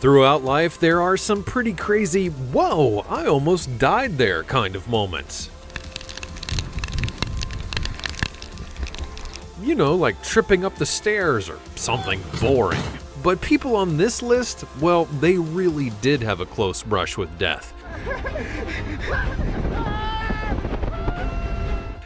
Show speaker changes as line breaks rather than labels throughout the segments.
Throughout life, there are some pretty crazy, whoa, I almost died there kind of moments. You know, like tripping up the stairs or something boring. But people on this list, well, they really did have a close brush with death.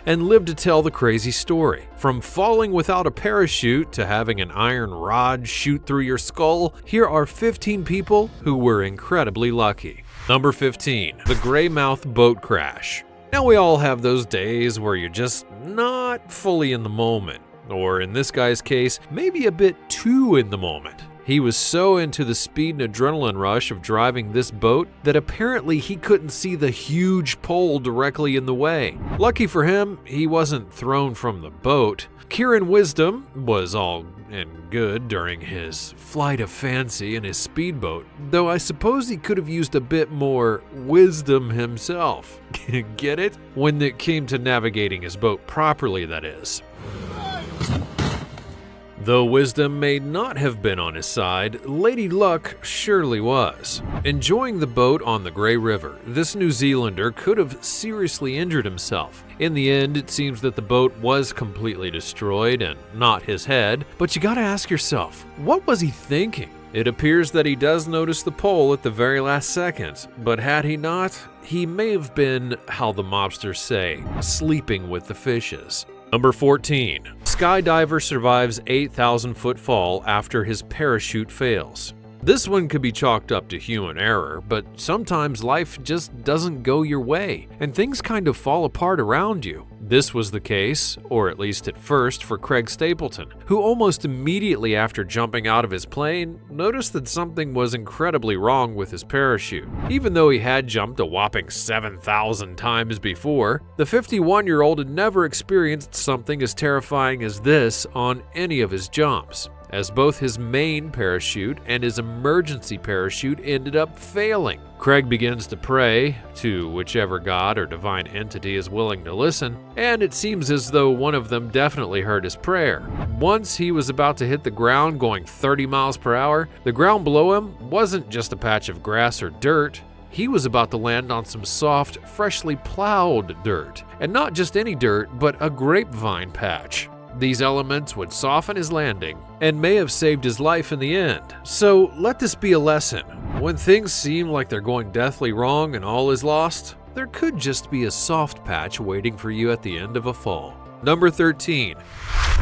And lived to tell the crazy story. From falling without a parachute to having an iron rod shoot through your skull, here are 15 people who were incredibly lucky. Number 15, the Greymouth boat crash. Now we all have those days where you're just not fully in the moment, or in this guy's case, maybe a bit too in the moment. He was so into the speed and adrenaline rush of driving this boat that apparently he couldn't see the huge pole directly in the way. Lucky for him, he wasn't thrown from the boat. Kieran Wisdom was all and good during his flight of fancy in his speedboat, though I suppose he could have used a bit more wisdom himself. Get it? When it came to navigating his boat properly, that is. Though wisdom may not have been on his side, Lady Luck surely was. Enjoying the boat on the Grey River, this New Zealander could have seriously injured himself. In the end, it seems that the boat was completely destroyed and not his head, but you gotta ask yourself, what was he thinking? It appears that he does notice the pole at the very last second, but had he not, he may have been, how the mobsters say, sleeping with the fishes. Number 14. Skydiver survives 8,000-foot fall after his parachute fails. This one could be chalked up to human error, but sometimes life just doesn't go your way, and things kind of fall apart around you. This was the case, or at least at first, for Craig Stapleton, who almost immediately after jumping out of his plane, noticed that something was incredibly wrong with his parachute. Even though he had jumped a whopping 7,000 times before, the 51-year-old had never experienced something as terrifying as this on any of his jumps, as both his main parachute and his emergency parachute ended up failing. Craig begins to pray to whichever god or divine entity is willing to listen, and it seems as though one of them definitely heard his prayer. Once he was about to hit the ground going 30 miles per hour, the ground below him wasn't just a patch of grass or dirt. He was about to land on some soft, freshly plowed dirt, and not just any dirt, but a grapevine patch. These elements would soften his landing and may have saved his life in the end. So let this be a lesson. When things seem like they're going deathly wrong and all is lost, there could just be a soft patch waiting for you at the end of a fall. Number 13.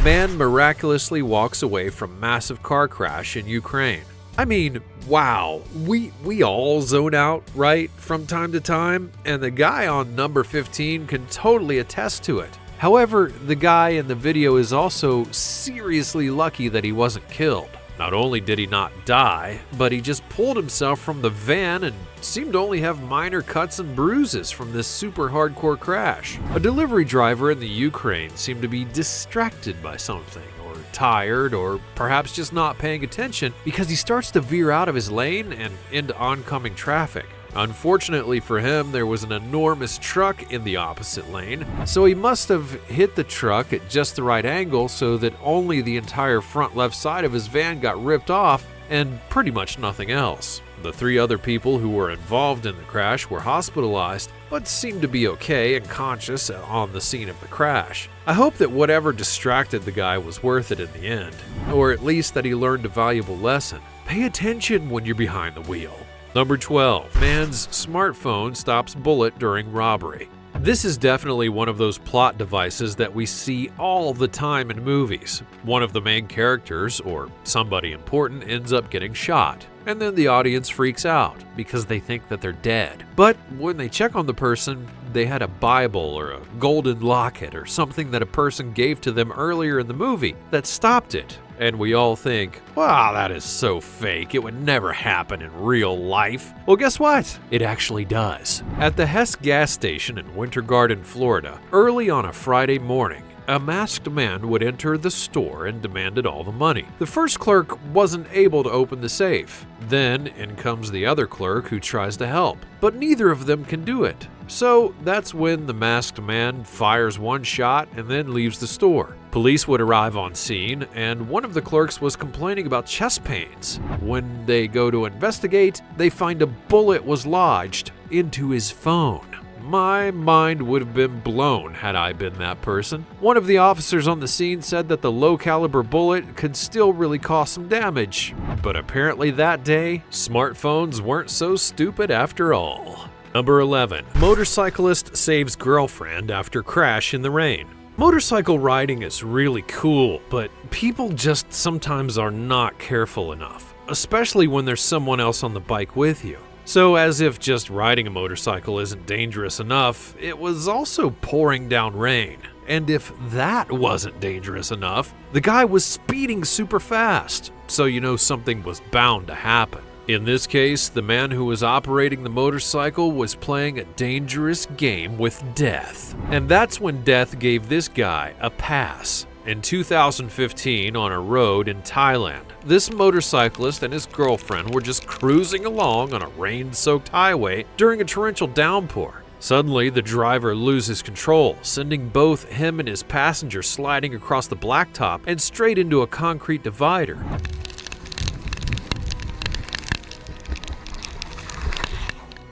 Man miraculously walks away from massive car crash in Ukraine. I mean, wow, we all zone out, right, from time to time, and the guy on number 15 can totally attest to it. However, the guy in the video is also seriously lucky that he wasn't killed. Not only did he not die, but he just pulled himself from the van and seemed to only have minor cuts and bruises from this super hardcore crash. A delivery driver in the Ukraine seemed to be distracted by something, or tired, or perhaps just not paying attention because he starts to veer out of his lane and into oncoming traffic. Unfortunately for him, there was an enormous truck in the opposite lane, so he must have hit the truck at just the right angle so that only the entire front left side of his van got ripped off and pretty much nothing else. The 3 other people who were involved in the crash were hospitalized, but seemed to be okay and conscious on the scene of the crash. I hope that whatever distracted the guy was worth it in the end, or at least that he learned a valuable lesson. Pay attention when you're behind the wheel. Number 12. Man's smartphone stops bullet during robbery. This is definitely one of those plot devices that we see all the time in movies. One of the main characters, or somebody important, ends up getting shot, and then the audience freaks out because they think that they're dead. But when they check on the person, they had a Bible or a golden locket or something that a person gave to them earlier in the movie that stopped it. And we all think, wow, that is so fake, it would never happen in real life. Well, guess what? It actually does. At the Hess gas station in Winter Garden, Florida, early on a Friday morning, a masked man would enter the store and demanded all the money. The first clerk wasn't able to open the safe. Then in comes the other clerk who tries to help, but neither of them can do it. So that's when the masked man fires one shot and then leaves the store. Police would arrive on scene, and one of the clerks was complaining about chest pains. When they go to investigate, they find a bullet was lodged into his phone. My mind would have been blown had I been that person. One of the officers on the scene said that the low-caliber bullet could still really cause some damage. But apparently that day, smartphones weren't so stupid after all. Number 11. Motorcyclist saves girlfriend after crash in the rain. Motorcycle riding is really cool, but people just sometimes are not careful enough, especially when there's someone else on the bike with you. So as if just riding a motorcycle isn't dangerous enough, it was also pouring down rain. And if that wasn't dangerous enough, the guy was speeding super fast, so you know something was bound to happen. In this case, the man who was operating the motorcycle was playing a dangerous game with death. And that's when death gave this guy a pass. In 2015, on a road in Thailand, this motorcyclist and his girlfriend were just cruising along on a rain-soaked highway during a torrential downpour. Suddenly, the driver loses control, sending both him and his passenger sliding across the blacktop and straight into a concrete divider.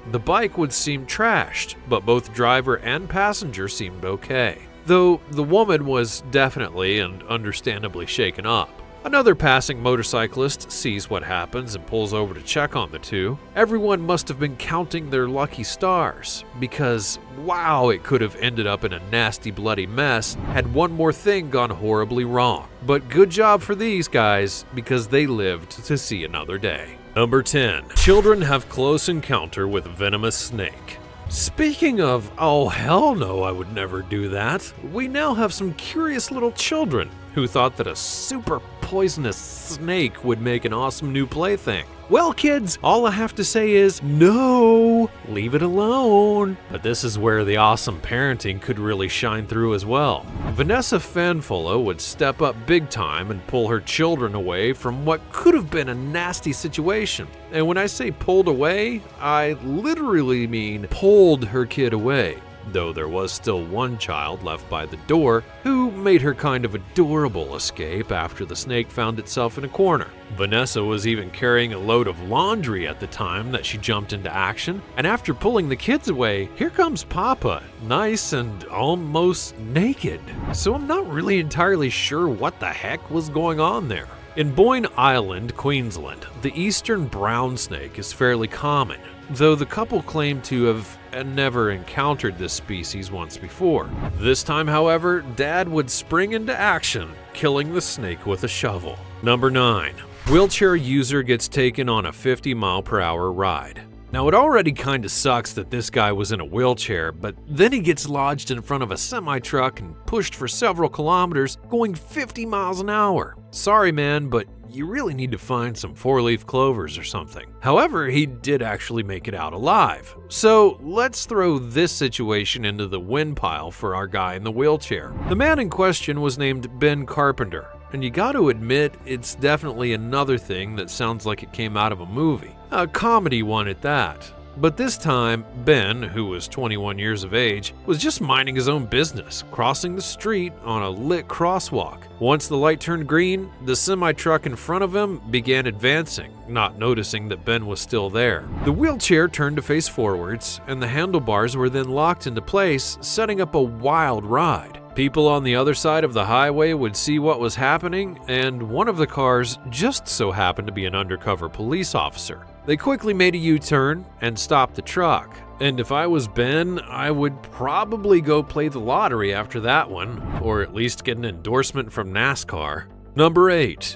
The bike would seem trashed, but both driver and passenger seemed okay, though the woman was definitely and understandably shaken up. Another passing motorcyclist sees what happens and pulls over to check on the two. Everyone must have been counting their lucky stars, because wow, it could have ended up in a nasty bloody mess had one more thing gone horribly wrong. But good job for these guys, because they lived to see another day. Number 10. Children have close encounter with venomous snake. Speaking of, oh hell no, I would never do that, we now have some curious little children who thought that a super poisonous snake would make an awesome new plaything. Well, kids, all I have to say is no, leave it alone. But this is where the awesome parenting could really shine through as well. Vanessa Fanfulla would step up big time and pull her children away from what could have been a nasty situation. And when I say pulled away, I literally mean pulled her kid away. Though there was still one child left by the door who made her kind of adorable escape after the snake found itself in a corner. Vanessa was even carrying a load of laundry at the time that she jumped into action, and after pulling the kids away, here comes Papa, nice and almost naked. So I'm not really entirely sure what the heck was going on there. In Boyne Island, Queensland, the eastern brown snake is fairly common, though the couple claim to have never encountered this species once before. This time, however, Dad would spring into action, killing the snake with a shovel. Number 9. Wheelchair user gets taken on a 50-mile-per-hour ride. Now, it already kinda sucks that this guy was in a wheelchair, but then he gets lodged in front of a semi-truck and pushed for several kilometers, going 50 miles an hour. Sorry, man, but you really need to find some four-leaf clovers or something. However, he did actually make it out alive. So let's throw this situation into the win pile for our guy in the wheelchair. The man in question was named Ben Carpenter, and you gotta admit, it's definitely another thing that sounds like it came out of a movie. A comedy one at that. But this time, Ben, who was 21 years of age, was just minding his own business, crossing the street on a lit crosswalk. Once the light turned green, the semi-truck in front of him began advancing, not noticing that Ben was still there. The wheelchair turned to face forwards, and the handlebars were then locked into place, setting up a wild ride. People on the other side of the highway would see what was happening, and one of the cars just so happened to be an undercover police officer. They quickly made a U-turn and stopped the truck. And if I was Ben, I would probably go play the lottery after that one, or at least get an endorsement from NASCAR. Number 8.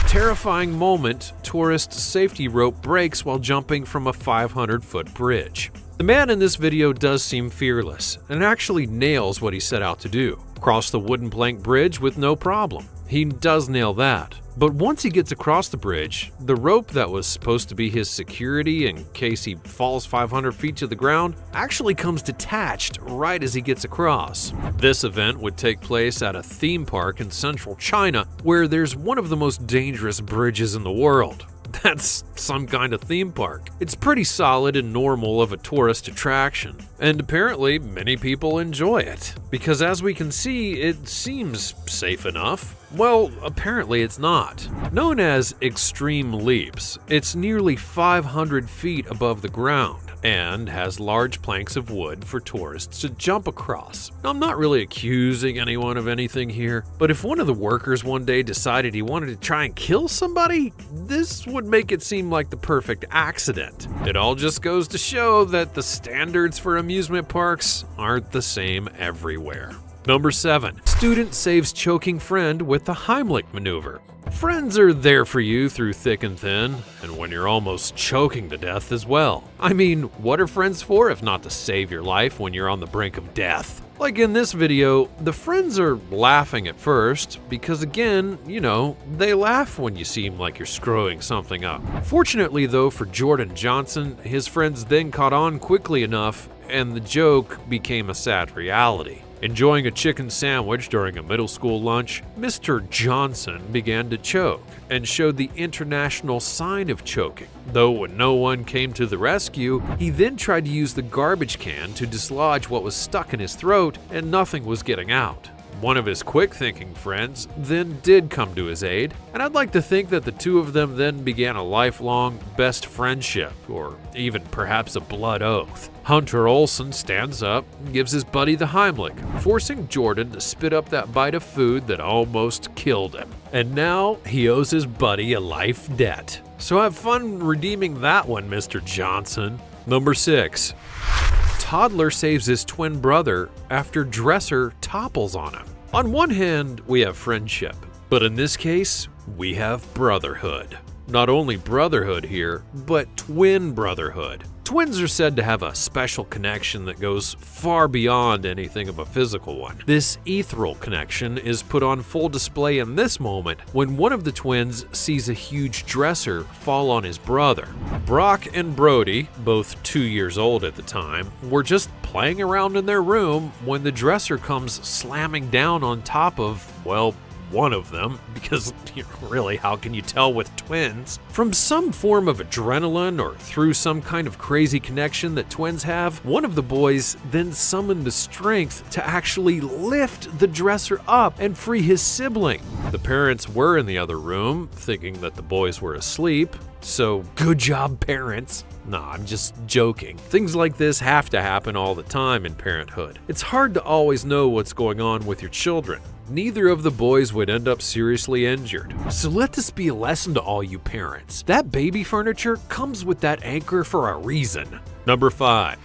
Terrifying moment, tourist safety rope breaks while jumping from a 500-foot bridge. The man in this video does seem fearless, and actually nails what he set out to do. Cross the wooden plank bridge with no problem. He does nail that. But once he gets across the bridge, the rope that was supposed to be his security in case he falls 500 feet to the ground actually comes detached right as he gets across. This event would take place at a theme park in central China, where there's one of the most dangerous bridges in the world. that's some kind of theme park. It's pretty solid and normal of a tourist attraction, and apparently many people enjoy it, because as we can see, it seems safe enough. Well, apparently it's not. Known as Extreme Leaps, it's nearly 500 feet above the ground and has large planks of wood for tourists to jump across. Now, I'm not really accusing anyone of anything here, but if one of the workers one day decided he wanted to try and kill somebody, this would make it seem like the perfect accident. It all just goes to show that the standards for amusement parks aren't the same everywhere. Number 7. Student saves choking friend with the Heimlich maneuver. Friends are there for you through thick and thin, and when you're almost choking to death as well. I mean, what are friends for if not to save your life when you're on the brink of death? Like in this video, the friends are laughing at first because again, they laugh when you seem like you're screwing something up. Fortunately though for Jordan Johnson, his friends then caught on quickly enough and the joke became a sad reality. Enjoying a chicken sandwich during a middle school lunch, Mr. Johnson began to choke and showed the international sign of choking. Though when no one came to the rescue, he then tried to use the garbage can to dislodge what was stuck in his throat and nothing was getting out. One of his quick-thinking friends then did come to his aid, and I'd like to think that the two of them then began a lifelong best friendship, or even perhaps a blood oath. Hunter Olsen stands up and gives his buddy the Heimlich, forcing Jordan to spit up that bite of food that almost killed him. And now he owes his buddy a life debt. So have fun redeeming that one, Mr. Johnson. Number 6. Toddler saves his twin brother after dresser topples on him. On one hand, we have friendship, but in this case, we have brotherhood. Not only brotherhood here, but twin brotherhood. Twins are said to have a special connection that goes far beyond anything of a physical one. This ethereal connection is put on full display in this moment when one of the twins sees a huge dresser fall on his brother. Brock and Brody, both 2 years old at the time, were just playing around in their room when the dresser comes slamming down on top of, well, one of them, because really, how can you tell with twins? From some form of adrenaline or through some kind of crazy connection that twins have, one of the boys then summoned the strength to actually lift the dresser up and free his sibling. The parents were in the other room, thinking that the boys were asleep, so good job, parents. Nah, I'm just joking. Things like this have to happen all the time in parenthood. It's hard to always know what's going on with your children. Neither of the boys would end up seriously injured. So let this be a lesson to all you parents. That baby furniture comes with that anchor for a reason. Number 5.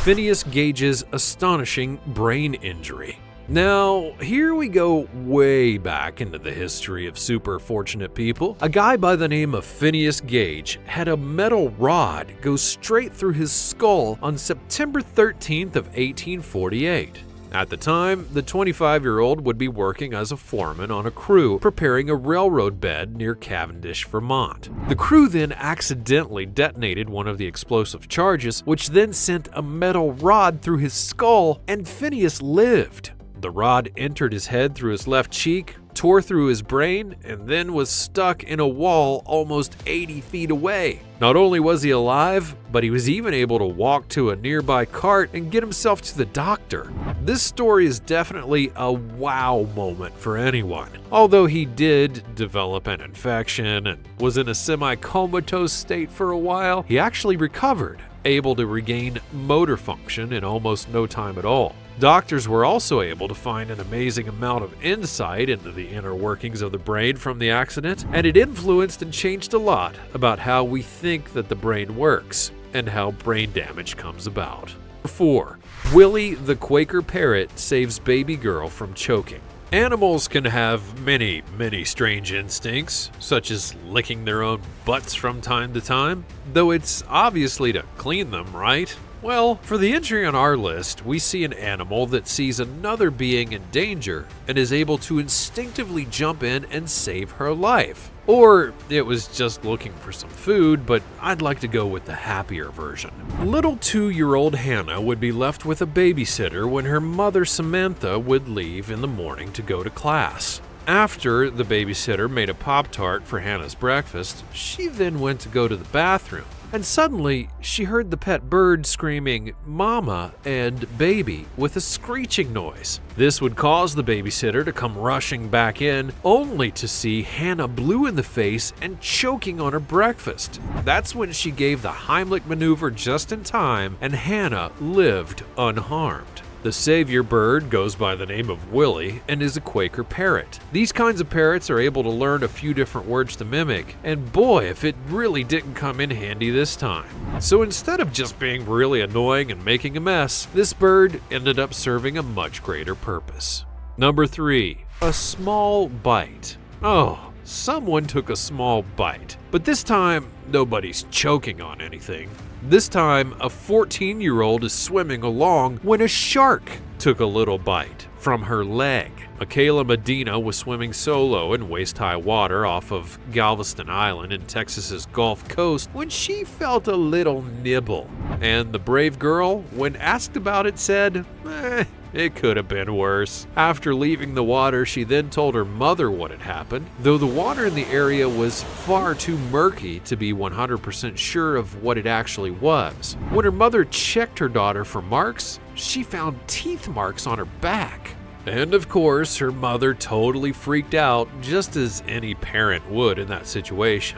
Phineas Gage's astonishing brain injury. Now, here we go way back into the history of super fortunate people. A guy by the name of Phineas Gage had a metal rod go straight through his skull on September 13th of 1848. At the time, the 25-year-old would be working as a foreman on a crew preparing a railroad bed near Cavendish, Vermont. The crew then accidentally detonated one of the explosive charges, which then sent a metal rod through his skull, and Phineas lived. The rod entered his head through his left cheek, tore through his brain, and then was stuck in a wall almost 80 feet away. Not only was he alive, but he was even able to walk to a nearby cart and get himself to the doctor. This story is definitely a wow moment for anyone. Although he did develop an infection and was in a semi-comatose state for a while, he actually recovered, able to regain motor function in almost no time at all. Doctors were also able to find an amazing amount of insight into the inner workings of the brain from the accident, and it influenced and changed a lot about how we think that the brain works and how brain damage comes about. 4. Willie the Quaker Parrot saves baby girl from choking. Animals can have many strange instincts, such as licking their own butts from time to time, though it's obviously to clean them, right? Well, for the entry on our list, we see an animal that sees another being in danger and is able to instinctively jump in and save her life. Or it was just looking for some food, but I'd like to go with the happier version. Little 2-year-old Hannah would be left with a babysitter when her mother Samantha would leave in the morning to go to class. After the babysitter made a Pop-Tart for Hannah's breakfast, she then went to go to the bathroom. And suddenly, she heard the pet bird screaming, "Mama" and "Baby" with a screeching noise. This would cause the babysitter to come rushing back in, only to see Hannah blue in the face and choking on her breakfast. That's when she gave the Heimlich maneuver just in time, and Hannah lived unharmed. The savior bird goes by the name of Willie and is a Quaker parrot. These kinds of parrots are able to learn a few different words to mimic, and boy, if it really didn't come in handy this time. So instead of just being really annoying and making a mess, this bird ended up serving a much greater purpose. Number 3. A small bite. Oh, someone took a small bite. But this time, nobody's choking on anything. This time, a 14-year-old is swimming along when a shark took a little bite from her leg. Michaela Medina was swimming solo in waist-high water off of Galveston Island in Texas's Gulf Coast when she felt a little nibble. And the brave girl, when asked about it, said, it could have been worse. After leaving the water, she then told her mother what had happened, though the water in the area was far too murky to be 100% sure of what it actually was. When her mother checked her daughter for marks, she found teeth marks on her back. And of course, her mother totally freaked out, just as any parent would in that situation.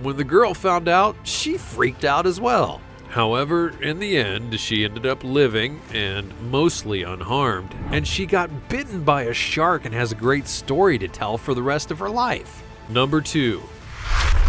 When the girl found out, she freaked out as well. However, in the end, she ended up living and mostly unharmed, and she got bitten by a shark and has a great story to tell for the rest of her life. Number 2.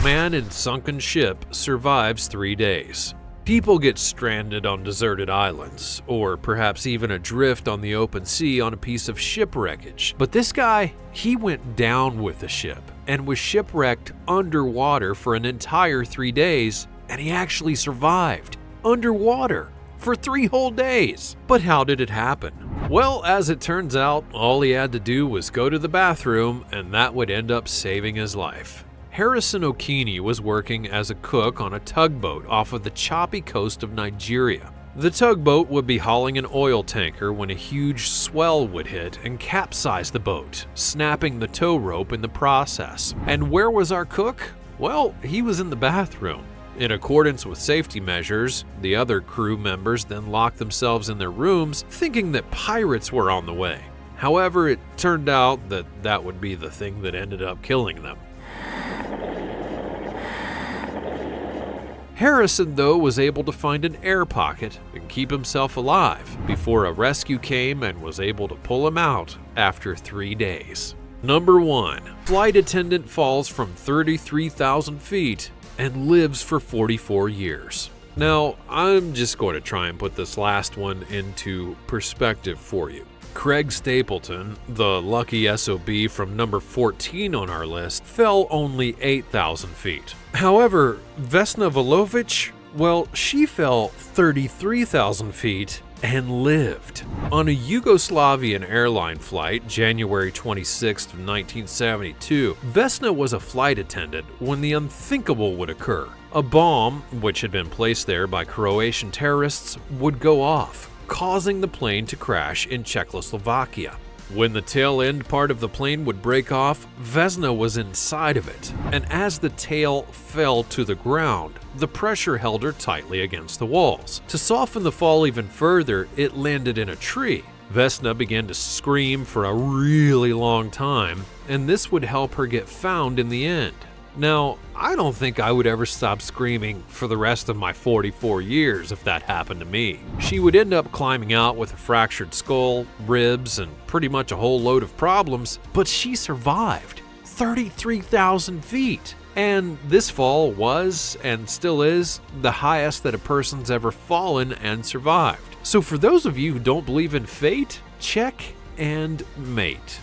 Man in sunken ship survives 3 days. People get stranded on deserted islands, or perhaps even adrift on the open sea on a piece of shipwreckage. But this guy, he went down with the ship and was shipwrecked underwater for an entire 3 days, and he actually survived underwater for 3 whole days. But how did it happen? Well, as it turns out, all he had to do was go to the bathroom, and that would end up saving his life. Harrison Okini was working as a cook on a tugboat off of the choppy coast of Nigeria. The tugboat would be hauling an oil tanker when a huge swell would hit and capsize the boat, snapping the tow rope in the process. And where was our cook? Well, he was in the bathroom. In accordance with safety measures, the other crew members then locked themselves in their rooms, thinking that pirates were on the way. However, it turned out that that would be the thing that ended up killing them. Harrison, though, was able to find an air pocket and keep himself alive before a rescue came and was able to pull him out after 3 days. Number 1. Flight attendant falls from 33,000 feet and lives for 44 years. Now, I'm just going to try and put this last one into perspective for you. Craig Stapleton, the lucky SOB from number 14 on our list, fell only 8,000 feet. However, Vesna Vulovic, well, she fell 33,000 feet and lived. On a Yugoslavian airline flight, January 26, 1972, Vesna was a flight attendant when the unthinkable would occur. A bomb, which had been placed there by Croatian terrorists, would go off, causing the plane to crash in Czechoslovakia. When the tail end part of the plane would break off, Vesna was inside of it, and as the tail fell to the ground, the pressure held her tightly against the walls. To soften the fall even further, it landed in a tree. Vesna began to scream for a really long time, and this would help her get found in the end. Now, I don't think I would ever stop screaming for the rest of my 44 years if that happened to me. She would end up climbing out with a fractured skull, ribs, and pretty much a whole load of problems, but she survived 33,000 feet. And this fall was, and still is, the highest that a person's ever fallen and survived. So for those of you who don't believe in fate, check and mate.